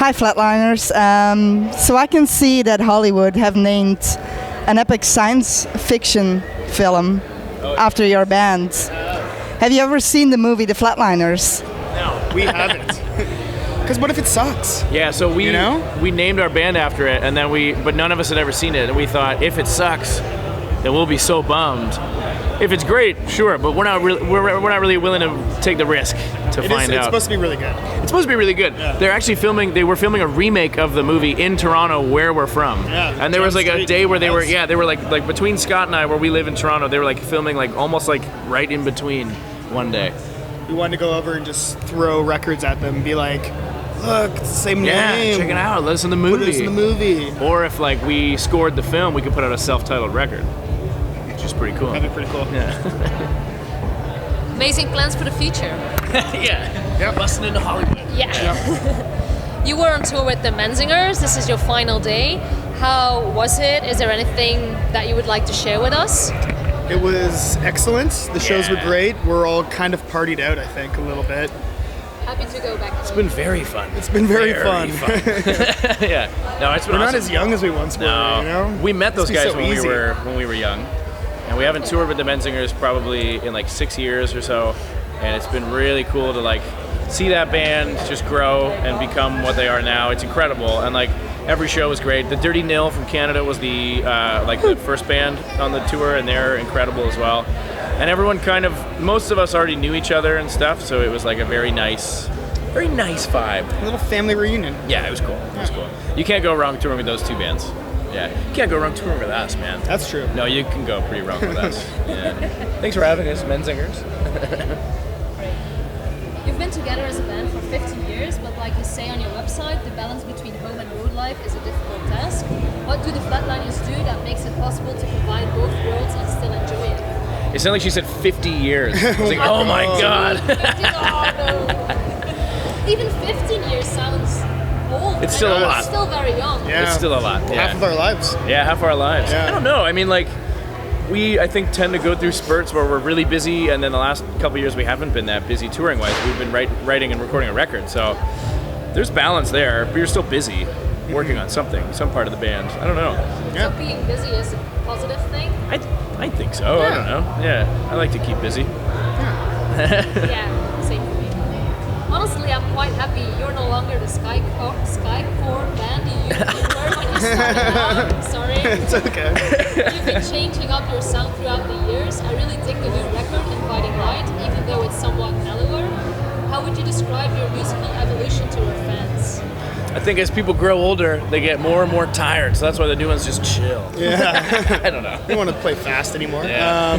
Hi, Flatliners. So I can see that Hollywood have named an epic science fiction film after your band. Have you ever seen the movie The Flatliners? No, we haven't. Because what if it sucks? Yeah, so we named our band after it, and then but none of us had ever seen it, and we thought if it sucks, then we'll be so bummed. If it's great, sure, but we're not really willing to take the risk to find out. It's supposed to be really good. It's supposed to be really good. Yeah. They're actually they were filming a remake of the movie in Toronto, where we're from. Yeah, and there was like a day where they were like between Scott and I, where we live in Toronto, they were like filming like almost like right in between one day. We wanted to go over and just throw records at them and be like, look, it's the same name. Yeah, check it out. Listen to the movie. Put us in the movie. Or if like we scored the film, we could put out a self-titled record, which is pretty cool. That'd be pretty cool. Yeah. Amazing plans for the future. Yeah. Busting into Hollywood. Yeah. You were on tour with the Menzingers. This is your final day. How was it? Is there anything that you would like to share with us? It was excellent. The shows were great. We're all kind of partied out, I think, a little bit. Happy to go back. It's been very fun. It's been very fun. Yeah. No, it's been We're awesome. not as young as we once were, you know? We met those guys so when easy. we were young. And we haven't toured with the Menzingers probably in like 6 years or so. And it's been really cool to like see that band just grow and become what they are now. It's incredible. And like every show was great. The Dirty Nil from Canada was the the first band on the tour, and they're incredible as well. And everyone most of us already knew each other and stuff, so it was like a very nice vibe. A little family reunion. Yeah, it was cool. It was cool. You can't go wrong touring with those two bands. Yeah, you can't go wrong touring with us, man. That's true. No, you can go pretty wrong with us. Yeah. Thanks for having us, Menzingers. You've been together as a band for 15 years, but like you say on your website, the balance between home and road life is a difficult task. What do the Flatliners do that makes it possible to combine both worlds and still enjoy it? It sounded like she said 50 years. I was like, oh my god. 50, no. Even 15 years sounds old. It's still a lot. It's still very young. Yeah. It's still a lot. Yeah. Half of our lives. Yeah, half of our lives. Yeah. I don't know. I mean, like, I think, tend to go through spurts where we're really busy, and then the last couple of years we haven't been that busy touring-wise. We've been writing and recording a record, so there's balance there, but you're still busy working on something, some part of the band. I don't know. So being busy is a positive thing? I think so. I don't know. Yeah, I like to keep busy. Yeah, same for me. Honestly, I'm quite happy you're no longer the Skycore band you were when you started out. Sorry. It's okay. You've been changing up your sound throughout the years. I really dig the new record, Inviting Light, even though it's somewhat mellower. How would you describe your musical evolution to your fans? I think as people grow older, they get more and more tired, so that's why the new ones just chill. Yeah. I don't know. We don't want to play fast anymore. Yeah.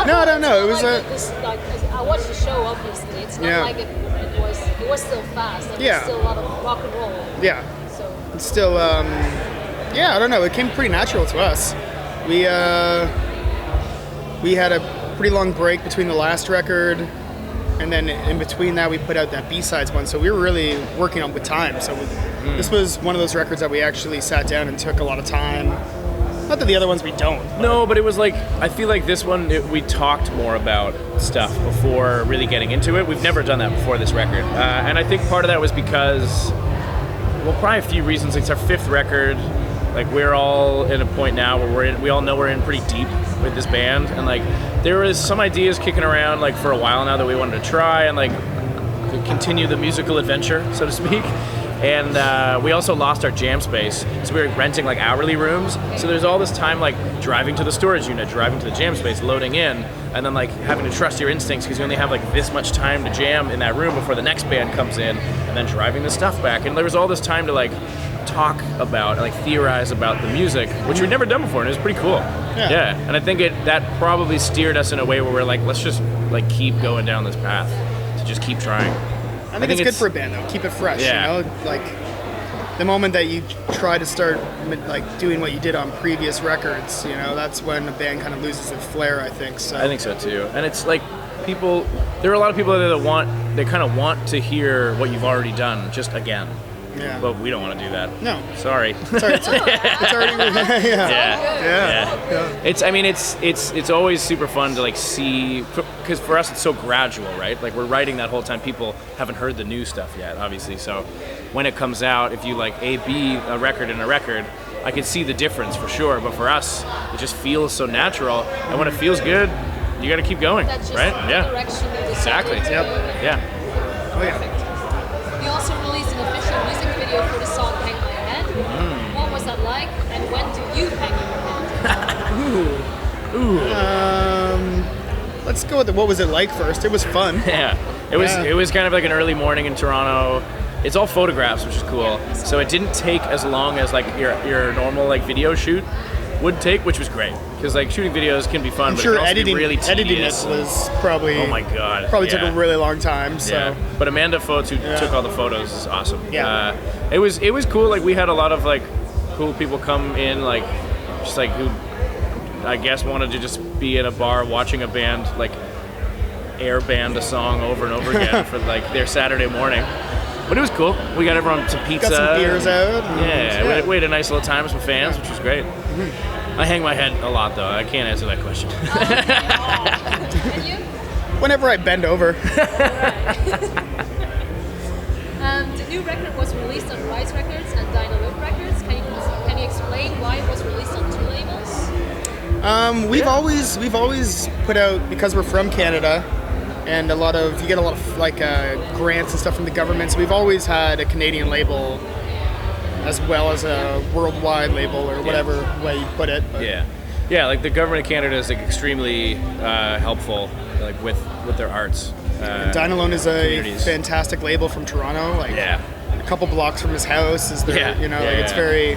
No, I don't know. It was I watched the show, obviously. It's not like it was still fast. It was still a lot of rock and roll. Yeah. So It's still, I don't know. It came pretty natural to us. We had a pretty long break between the last record, and then in between that we put out that B-sides one. So we were really working on with time. So this was one of those records that we actually sat down and took a lot of time. Not that the other ones we don't. No, but it was like, I feel like this one, we talked more about stuff before really getting into it. We've never done that before this record. And I think part of that was because, well, probably a few reasons. It's our fifth record. Like, we're all in a point now where we all know we're in pretty deep with this band. And like, there was some ideas kicking around like for a while now that we wanted to try and like continue the musical adventure, so to speak. And we also lost our jam space, so we were renting like hourly rooms. So there's all this time like driving to the storage unit, driving to the jam space, loading in, and then like having to trust your instincts because you only have like this much time to jam in that room before the next band comes in, and then driving the stuff back. And there was all this time to like talk about, like theorize about the music, which we'd never done before, and it was pretty cool. Yeah. And I think that probably steered us in a way where we're like, let's just like keep going down this path to just keep trying. I think it's good for a band though. Keep it fresh. Yeah. You know, like the moment that you try to start like doing what you did on previous records, you know, that's when a band kind of loses its flair. I think so. I think so too. And it's like there are a lot of people there that kind of want to hear what you've already done just again. Yeah. but we don't want to do that. No. Sorry. It's already Yeah. It's always super fun to like see, because for us it's so gradual, right? Like we're writing that whole time. People haven't heard the new stuff yet, obviously. So when it comes out, if you like A/B a record and a record, I can see the difference for sure. But for us, it just feels so natural, and when it feels good, you got to keep going, That's just right? the Yeah. direction you Exactly. decided to go. Yeah. Oh yeah. You also released an official music video for the song Hang My Head. What was that like, and when do you hang your head? Let's go with what was it like first. It was fun. Yeah. It was kind of like an early morning in Toronto. It's all photographs, which is cool. So it didn't take as long as like your normal like video shoot would take, which was great. Because like shooting videos can be fun, I'm but sure it can also be really editing it tedious. was probably. Oh my god. Probably took a really long time. So. Yeah. But Amanda Fotes, who took all the photos, is awesome. Yeah. It was cool. Like we had a lot of like cool people come in, like just like who I guess wanted to just be in a bar watching a band like air band a song over and over again for like their Saturday morning. But it was cool. We got everyone some pizza. Got some beers out. Yeah, we had a nice little time with some fans, which was great. I hang my head a lot though. I can't answer that question. And you? Whenever I bend over. The new record was released on Rise Records and Dynaloop Records. Can you explain why it was released on two labels? We've always put out, because we're from Canada, and you get a lot of like grants and stuff from the government. So we've always had a Canadian label as well as a worldwide label, or whatever way you put it. But Yeah. Like the government of Canada is like extremely helpful, like with their arts. Dynalone is a communities. fantastic label from Toronto. Like a couple blocks from his house is there. It's very,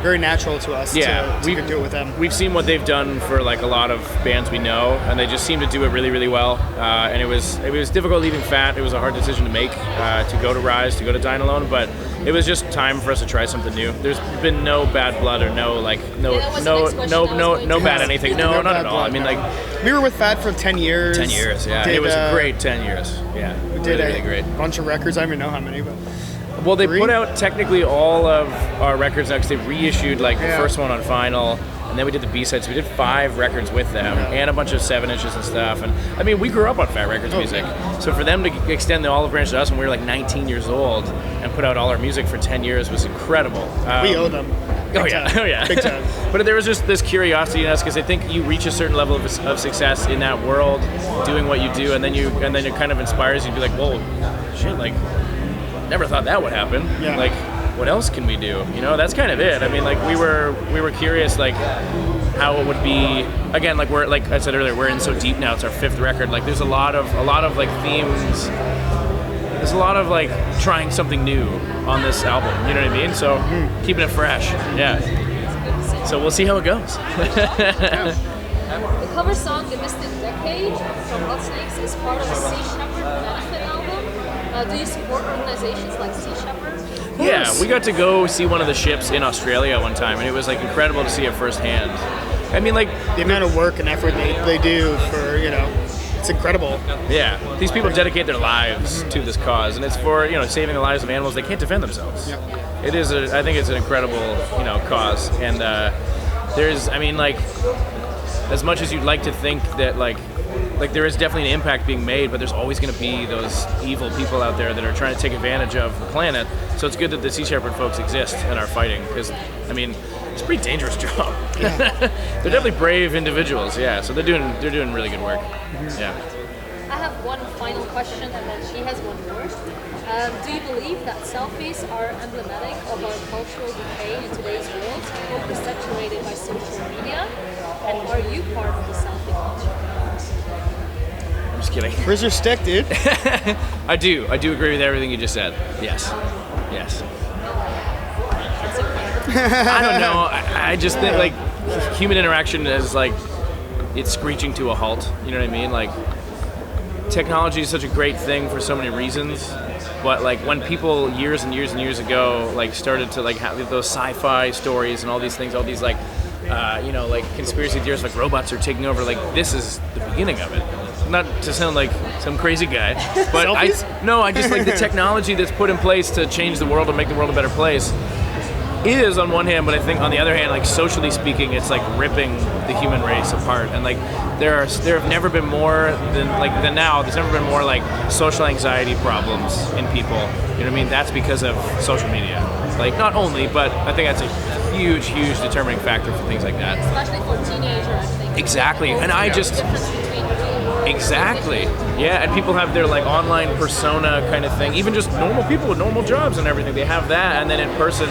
very natural to us to do it with them. We've seen what they've done for like a lot of bands we know, and they just seem to do it really, really well. And it was difficult leaving Fat. It was a hard decision to make to go to Rise, to go to Dynalone, but it was just time for us to try something new. There's been no bad blood or no bad anything. No, not at all. I mean, like we were with Fat for 10 years. 10 years, yeah. It was a great 10 years. Yeah, we did really great. A bunch of records. I don't even know how many, but. Well, they put out technically all of our records now because they reissued like the first one on vinyl, and then we did the B-sides. So we did 5 records with them and a bunch of 7-inches and stuff. And I mean, we grew up on Fat Records music, so for them to extend the olive branch to us when we were like 19 years old and put out all our music for 10 years was incredible. We owe them. Big time. Big time. But there was just this curiosity in us because I think you reach a certain level of success in that world, doing what you do, and then it kind of inspires you to be like, whoa, shit, like. Never thought that would happen. Yeah. Like, what else can we do? That's kind of it. I mean, like we were curious, like how it would be. Again, like like I said earlier, we're in so deep now. It's our 5th record. Like, there's a lot of like themes. There's a lot of like trying something new on this album. You know what I mean? So keeping it fresh. Yeah. So we'll see how it goes. The cover song "The Mystic Decade" from Hot Snakes is part of the Sea Shepherd benefit album. Do you support organizations like Sea Shepherd? Yeah, we got to go see one of the ships in Australia one time, and it was like incredible to see it firsthand. I mean, like the amount of work and effort they do for it's incredible. Yeah, these people dedicate their lives to this cause, and it's for saving the lives of animals. They can't defend themselves. Yep. It is. I think it's an incredible cause, and there's. I mean, like as much as you'd like to think that like there is definitely an impact being made, but there's always going to be those evil people out there that are trying to take advantage of the planet. So it's good that the Sea Shepherd folks exist and are fighting, because I mean it's a pretty dangerous job. Yeah. They're definitely brave individuals. Yeah, so they're doing really good work. Yeah. I have one final question, and then she has one more. Do you believe that selfies are emblematic of our cultural decay in today's world, oversaturated by social media? And are you part of the selfie culture? I'm just kidding. Where's your stick, dude? I do agree with everything you just said. Yes. I don't know. I just think like human interaction is like it's screeching to a halt. You know what I mean? Like technology is such a great thing for so many reasons, but like when people years and years and years ago like started to like have those sci-fi stories and all these things, all these like like conspiracy theories like robots are taking over, like this is the beginning of it. not to sound like some crazy guy, but I just like the technology that's put in place to change the world and make the world a better place is on one hand, but I think on the other hand, like socially speaking, it's like ripping the human race apart. And like there have never been more than now. There's never been more like social anxiety problems in people. You know what I mean? That's because of social media. Like not only, but I think that's a huge determining factor for things like that. Especially for teenagers, I think. Exactly, and I just exactly, yeah. And people have their like online persona kind of thing. Even just normal people with normal jobs and everything, they have that, and then in person,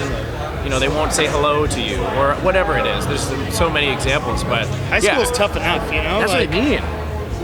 you know, they won't say hello to you or whatever it is. There's so many examples, but high school's tough enough, you know. That's like, what I mean.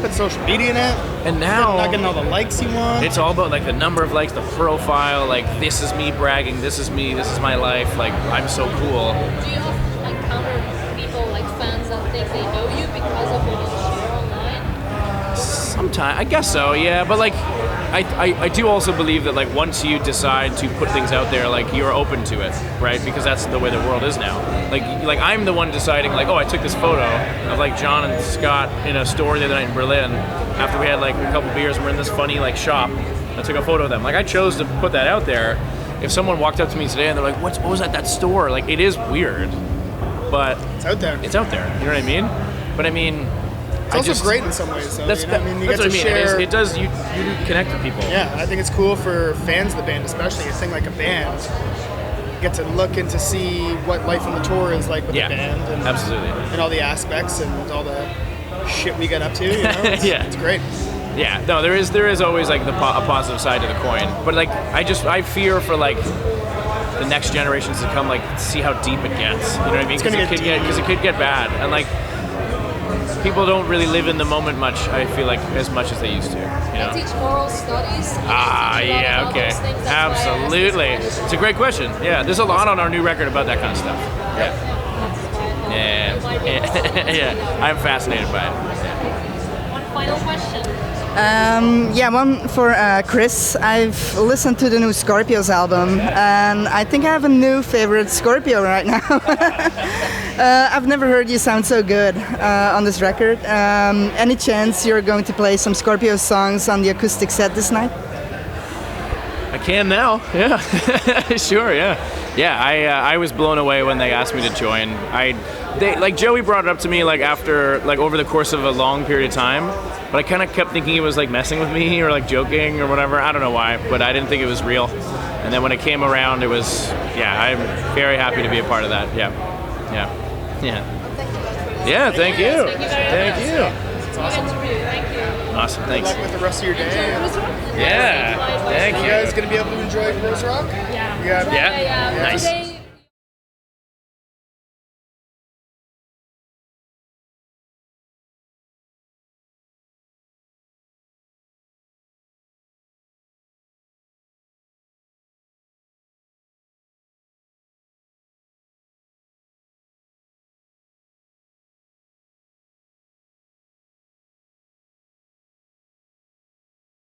Put social media in it, and now not getting all the likes you want. It's all about like the number of likes, the profile. Like this is me bragging. This is me. This is my life. Like I'm so cool. Do you often encounter people like fans that think they know you because of what you share online? Sometimes, I guess so, yeah. But like, I do also believe that like once you decide to put things out there, like you're open to it, right? Because that's the way the world is now. Like I'm the one deciding like, oh, I took this photo of like John and Scott in a store the other night in Berlin after we had like a couple beers and we're in this funny like shop. I took a photo of them. Like I chose to put that out there. If someone walked up to me today and they're like, what was at that store? Like it is weird, but it's out there. It's out there. You know what I mean? But I mean. It's also great in some ways, though. That's, you know? I mean, you that's get what to I mean. share. It does. You connect with people. Yeah, I think it's cool for fans of the band, especially. A thing like a band, you get to look and to see what life on the tour is like with the band, and absolutely, and all the aspects and all the shit we get up to. You know, it's great. Yeah, no, there is always like a positive side to the coin, but like I fear for like the next generations to come, like see how deep it gets. You know what I mean? Because it could get bad, and like. People don't really live in the moment much, I feel like, as much as they used to. You know? They teach moral studies. Yeah, okay. Absolutely. It's a great question. Yeah, there's a lot on our new record about that kind of stuff. Yeah, I'm fascinated by it. One final question. One for Chris. I've listened to the new Scorpios album, and I think I have a new favorite Scorpio right now. I've never heard you sound so good on this record. Any chance you're going to play some Scorpio songs on the acoustic set this night? I can now, yeah. Sure, yeah. Yeah, I was blown away when they asked me to join. Like Joey brought it up to me like after, like over the course of a long period of time, but I kind of kept thinking he was like messing with me or like joking or whatever. I don't know why, but I didn't think it was real. And then when it came around, it was, I'm very happy to be a part of that. Yeah. Yeah, thank you. Thank you. Awesome. Thank you. Awesome, thanks. Good luck with the rest of your day. Yeah, thank you. You guys gonna be able to enjoy Groezrock? Yeah. Yeah. Nice. Today,